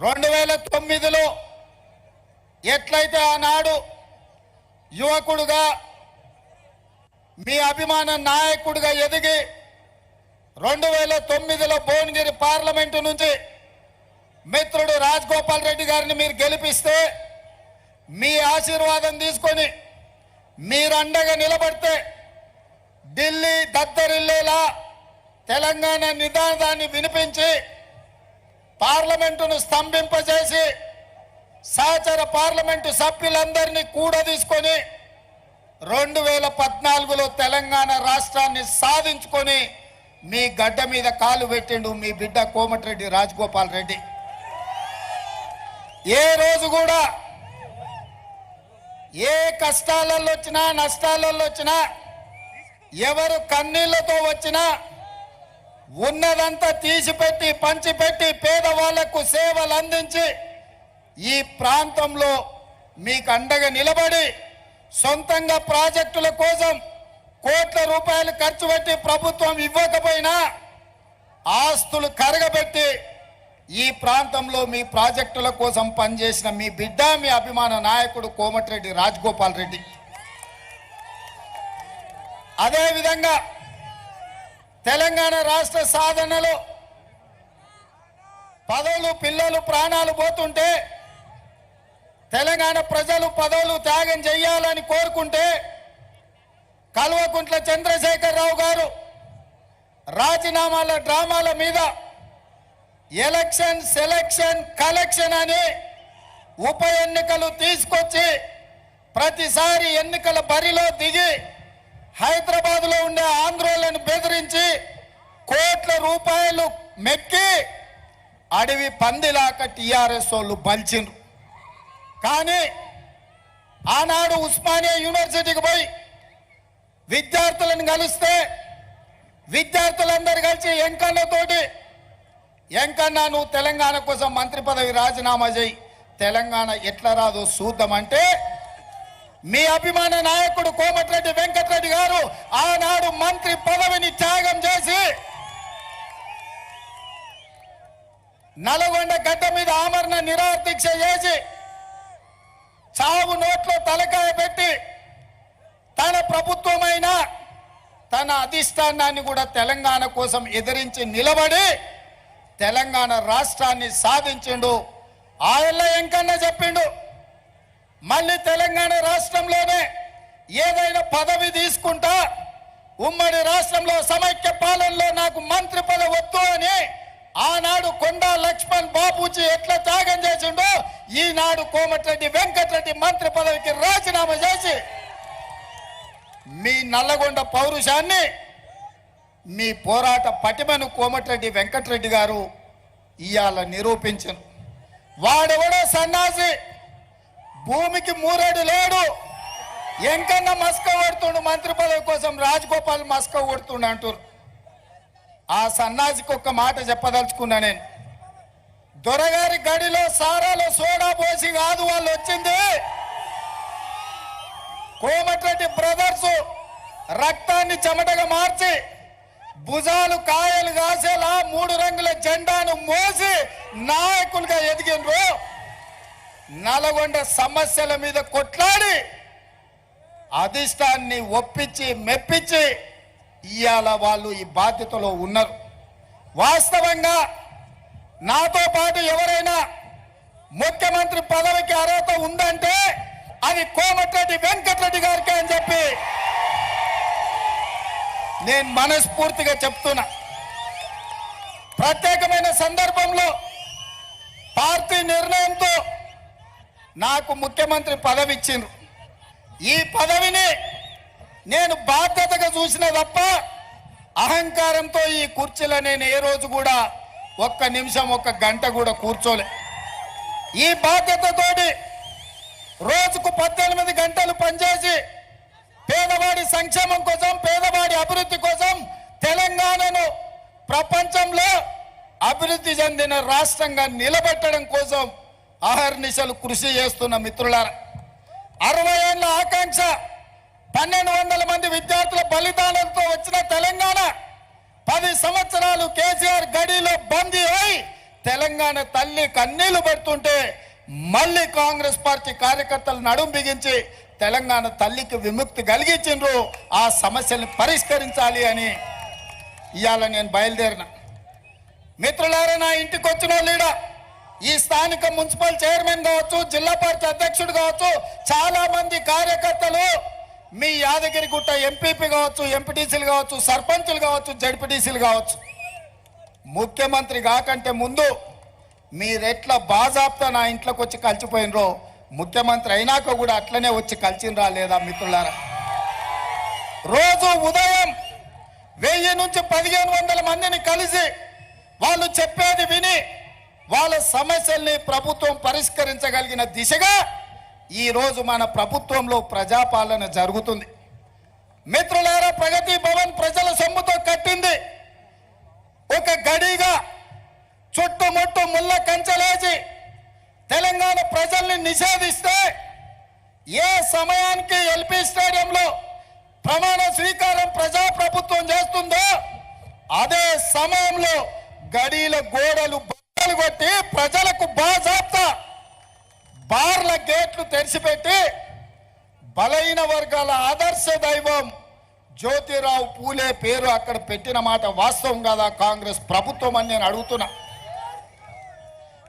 2009లో ఎట్లయితే ఆనాడు యువకుడుగా మీ అభిమాన నాయకుడిగా ఎదిగి 2009లో భువనగిరి పార్లమెంటు నుంచి మిత్రుడు రాజగోపాల్ రెడ్డి గారిని మీరు గెలిపిస్తే మీ ఆశీర్వాదం తీసుకొని మీరు అండగా నిలబడితే ఢిల్లీ దద్దరిల్లేలా తెలంగాణ నినాదాన్ని వినిపించి పార్లమెంటును స్తంభింపజేసి సహచర పార్లమెంటు సభ్యులందరినీ కూడా తీసుకొని 2014లో తెలంగాణ రాష్ట్రాన్ని సాధించుకొని మీ గడ్డ మీద కాలు పెట్టిండు మీ బిడ్డ కోమటిరెడ్డి రాజగోపాల్ రెడ్డి. ఏ రోజు కూడా ఏ కష్టాలలో వచ్చినా నష్టాలలో వచ్చినా ఎవరు కన్నీళ్లతో వచ్చినా ఉన్నదంతా తీసిపెట్టి పంచిపెట్టి పేదవాళ్లకు సేవలు అందించి ఈ ప్రాంతంలో మీకు అండగా నిలబడి సొంతంగా ప్రాజెక్టుల కోసం కోట్ల రూపాయలు ఖర్చు పెట్టి ప్రభుత్వం ఇవ్వకపోయినా ఆస్తులు కరగబెట్టి ఈ ప్రాంతంలో మీ ప్రాజెక్టుల కోసం పనిచేసిన మీ బిడ్డ మీ అభిమాన నాయకుడు కోమటిరెడ్డి రాజగోపాల్ రెడ్డి. అదేవిధంగా తెలంగాణ రాష్ట్ర సాధనలో పదవులు పిల్లలు ప్రాణాలు పోతుంటే తెలంగాణ ప్రజలు పదవులు త్యాగం చేయాలని కోరుకుంటే కల్వకుంట్ల చంద్రశేఖరరావు గారు రాజీనామాల డ్రామాల మీద ఎలక్షన్ సెలక్షన్ కలెక్షన్ అని ఉప ఎన్నికలు తీసుకొచ్చి ప్రతిసారి ఎన్నికల బరిలో దిగి హైదరాబాద్లో ఉండే ఆంధ్రోలను బెదిరించి కోట్ల రూపాయలు మెక్కి అడవి పందిలాక టీఆర్ఎస్ వాళ్ళు బలిచిండ్రు. కానీ ఆనాడు ఉస్మానియా యూనివర్సిటీకి పోయి విద్యార్థులను కలిస్తే విద్యార్థులందరూ కలిసి ఎంకన్నతోటి ఎంకన్నా నువ్వు తెలంగాణ కోసం మంత్రి పదవి రాజీనామా చేయి, తెలంగాణ ఎట్లా రాదో చూద్దామంటే మీ అభిమాన నాయకుడు కోమటిరెడ్డి వెంకటరెడ్డి గారు ఆనాడు మంత్రి పదవిని త్యాగం చేసి నల్గొండ గడ్డ మీద ఆమరణ నిరాహార దీక్ష చేసి చావు నోట్లో తలకాయ పెట్టి తన ప్రభుత్వమైన తన అధిష్టానాన్ని కూడా తెలంగాణ కోసం ఎదిరించి నిలబడి తెలంగాణ రాష్ట్రాన్ని సాధించిండు. ఆయల్ల ఎంకన్నా చెప్పిండు మళ్ళీ తెలంగాణ రాష్ట్రంలోనే ఏదైనా పదవి తీసుకుంటా ఉమ్మడి రాష్ట్రంలో సమైక్య పాలనలో నాకు మంత్రి పదవి వద్దు అని ఆనాడు కొండా లక్ష్మణ్ బాబూజీ ఎట్లా త్యాగం చేసిండో ఈనాడు కోమటిరెడ్డి వెంకటరెడ్డి మంత్రి పదవికి రాజీనామా చేసి మీ నల్లగొండ పౌరుషాన్ని మీ పోరాట పటిమను కోమటిరెడ్డి వెంకటరెడ్డి గారు ఇవాళ నిరూపించను. వాడెవడో సన్నాసి భూమికి మూరేడు లేడు ఎంకన్నా మస్క కొడుతుండు మంత్రి పదవి కోసం రాజగోపాల్ మస్క కొడుతుండు అంటారు. ఆ సన్నాసికి ఒక్క మాట చెప్పదలుచుకున్నా నేను. దొరగారి గడిలో సారాలో సోడా పోసి కాదు వాళ్ళు వచ్చింది. కోమటిరెడ్డి బ్రదర్స్ రక్తాన్ని చెమటగా మార్చి భుజాలు కాయలు కాసేలా 3 రంగుల జెండాను మోసి నాయకులుగా ఎదిగినరు. నల్గొండ సమస్యల మీద కొట్లాడి అధిష్టాన్ని ఒప్పించి మెప్పించి ఇవాళ వాళ్ళు ఈ బాధ్యతలో ఉన్నారు. వాస్తవంగా నాతో పాటు ఎవరైనా ముఖ్యమంత్రి పదవికి అర్హత ఉందంటే అది కోమటిరెడ్డి వెంకటరెడ్డి గారికి అని చెప్పి నేను మనస్ఫూర్తిగా చెప్తున్నా. ప్రత్యేకమైన సందర్భంలో పార్టీ నిర్ణయంతో నాకు ముఖ్యమంత్రి పదవి ఇచ్చిండ్రు. ఈ పదవిని నేను బాధ్యతగా చూసిన తప్ప అహంకారంతో ఈ కుర్చీలో నేను ఏ రోజు కూడా ఒక్క నిమిషం ఒక్క గంట కూడా కూర్చోలే. ఈ బాధ్యతతోటి రోజుకు 18 గంటలు పనిచేసి పేదవాడి సంక్షేమం కోసం పేదవాడి అభివృద్ధి కోసం తెలంగాణను ప్రపంచంలో అభివృద్ధి చెందిన రాష్ట్రంగా నిలబెట్టడం కోసం అహర్నిశలు కృషి చేస్తున్న మిత్రులారా, 60 ఏళ్ల ఆకాంక్ష 1200 మంది విద్యార్థుల బలిదానంతో వచ్చిన తెలంగాణ 10 సంవత్సరాలు కేసీఆర్ గడిలో బందీ అయి తెలంగాణ తల్లి కన్నీళ్లు పెడుతుంటే మళ్ళీ కాంగ్రెస్ పార్టీ కార్యకర్తలు నడుం బిగించి తెలంగాణ తల్లికి విముక్తి కలిగించిండ్రు. ఆ సమస్యల్ని పరిష్కరించాలి అని ఇవాళ నేను బయలుదేరిన. మిత్రులారా, నా ఇంటికి వచ్చిన లీడ ఈ స్థానిక మున్సిపల్ చైర్మన్ కావచ్చు, జిల్లా పార్టీ అధ్యక్షుడు కావచ్చు, చాలా మంది కార్యకర్తలు మీ యాదగిరిగుట్ట ఎంపీపీ కావచ్చు, ఎంపీటీసీలు కావచ్చు, సర్పంచులు కావచ్చు, జడ్పీటీసీలు కావచ్చు, ముఖ్యమంత్రి కాకంటే ముందు మీరెట్లా బాజాబ్తా నా ఇంట్లోకి వచ్చి కలిసిపోయినరో ముఖ్యమంత్రి అయినాక కూడా అట్లనే వచ్చి కలిసినరా లేదా మిత్రులారా? రోజు ఉదయం 1000 నుంచి 1500 మందిని కలిసి వాళ్ళు చెప్పేది విని వాళ్ళ సమస్యల్ని ప్రభుత్వం పరిష్కరించగలిగిన దిశగా ఈరోజు మన ప్రభుత్వంలో ప్రజాపాలన జరుగుతుంది. మిత్రులారా, ప్రగతి భవన్ ప్రజల సొమ్ముతో కట్టింది. ఒక గడిగా చుట్టుముట్టు ముళ్ళ కంచెలేసి తెలంగాణ ప్రజల్ని నిషేధిస్తే ఏ సమయానికి ఎల్పీ స్టేడియంలో ప్రమాణ స్వీకారం ప్రజాప్రభుత్వం చేస్తుందో అదే సమయంలో గడీల గోడలు బద్దలు కొట్టి ప్రజలకు బాజాప్తా బార్ల గేట్లు తెరిచిపెట్టి బలహీన వర్గాల ఆదర్శ దైవం జ్యోతిరావు పూలే పేరు అక్కడ పెట్టిన మాట వాస్తవం కదా కాంగ్రెస్ ప్రభుత్వం అని నేను అడుగుతున్నా.